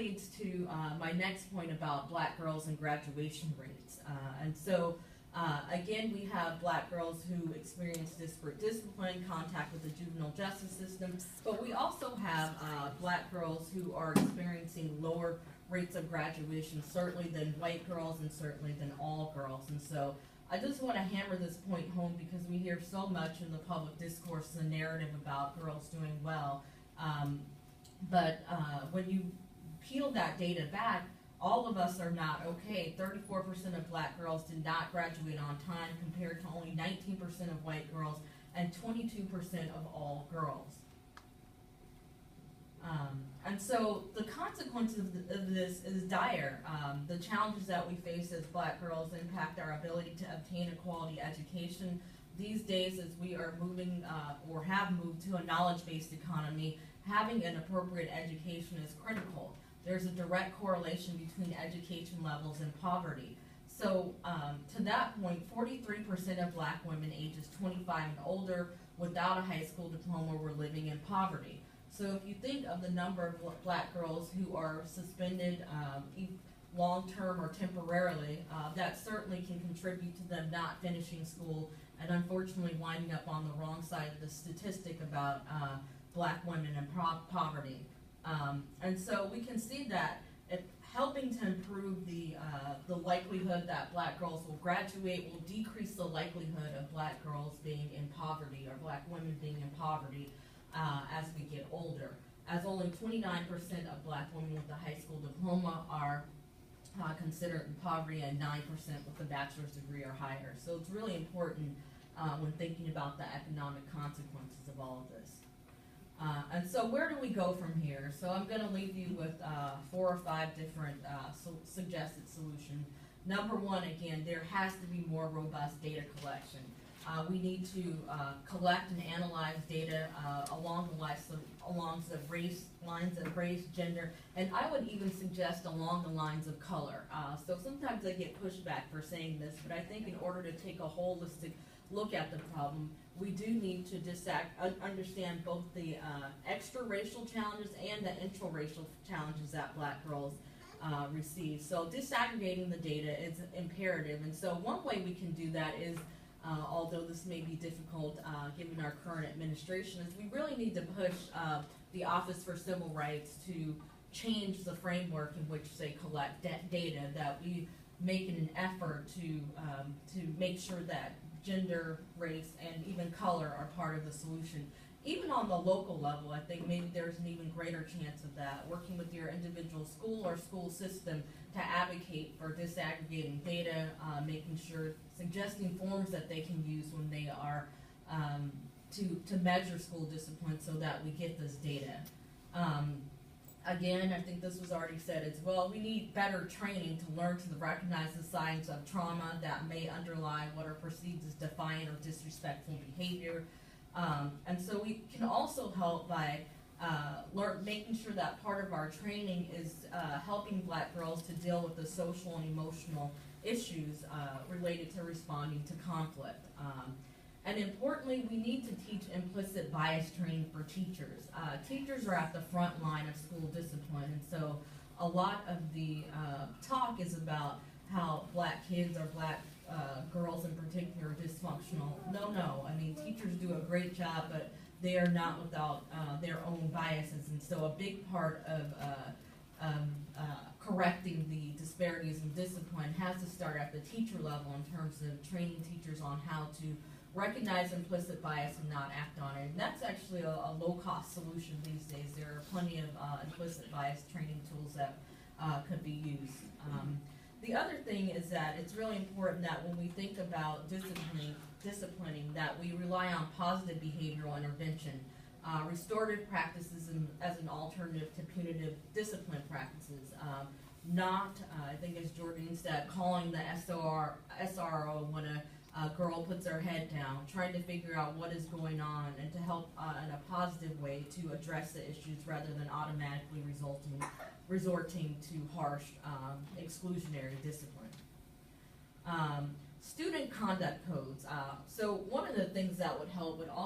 leads to my next point about black girls and graduation rates. Again, we have black girls who experience disparate discipline, contact with the juvenile justice system, but we also have black girls who are experiencing lower rates of graduation, certainly than white girls and certainly than all girls. And so I just want to hammer this point home because we hear so much in the public discourse, the narrative about girls doing well. When you peel that data back, all of us are not okay. 34% of black girls did not graduate on time compared to only 19% of white girls and 22% of all girls. And so the consequences of this is dire. The challenges that we face as black girls impact our ability to obtain a quality education. These days, as we are moving or have moved to a knowledge-based economy, having an appropriate education is critical. There's a direct correlation between education levels and poverty. So to that point, 43% of black women ages 25 and older without a high school diploma were living in poverty. So if you think of the number of black girls who are suspended long-term or temporarily, that certainly can contribute to them not finishing school and unfortunately winding up on the wrong side of the statistic about black women and poverty. And so we can see that helping to improve the likelihood that black girls will graduate will decrease the likelihood of black girls being in poverty or black women being in poverty as we get older, as only 29% of black women with a high school diploma are considered in poverty and 9% with a bachelor's degree or higher. So it's really important when thinking about the economic consequences of all of this. And so where do we go from here? So I'm going to leave you with 4 or 5 different suggested solutions. Number one, again, there has to be more robust data collection. We need to collect and analyze data along the lines of race, gender, and I would even suggest along the lines of color. So sometimes I get pushback for saying this, but I think in order to take a holistic look at the problem, we do need to understand both the extra-racial challenges and the intra-racial challenges that black girls receive. So disaggregating the data is imperative, and so one way we can do that is, although this may be difficult given our current administration, is we really need to push the Office for Civil Rights to change the framework in which they collect data, that we make an effort to make sure that gender, race, and even color are part of the solution. Even on the local level, I think maybe there's an even greater chance of that, working with your individual school or school system to advocate for disaggregating data, making sure, suggesting forms that they can use when they are to measure school discipline so that we get this data. Again, I think this was already said as well, we need better training to learn to recognize the signs of trauma that may underlie what are perceived as defiant or disrespectful behavior. And so we can also help by making sure that part of our training is helping black girls to deal with the social and emotional issues related to responding to conflict. And importantly, we need to teach implicit bias training for teachers. Teachers are at the front line of school discipline, and so a lot of the talk is about how black kids or black girls in particular are dysfunctional. No, I mean, teachers do a great job, but they are not without their own biases, and so a big part of correcting the disparities in discipline has to start at the teacher level in terms of training teachers on how to recognize implicit bias and not act on it. And that's actually a low-cost solution these days. There are plenty of implicit bias training tools that could be used. The other thing is that it's really important that when we think about disciplining, that we rely on positive behavioral intervention, restorative practices as an alternative to punitive discipline practices. I think as Jordan said, calling the SRO when a girl puts her head down, trying to figure out what is going on and to help in a positive way to address the issues rather than automatically resorting to harsh exclusionary discipline. Student conduct codes. So one of the things that would help would also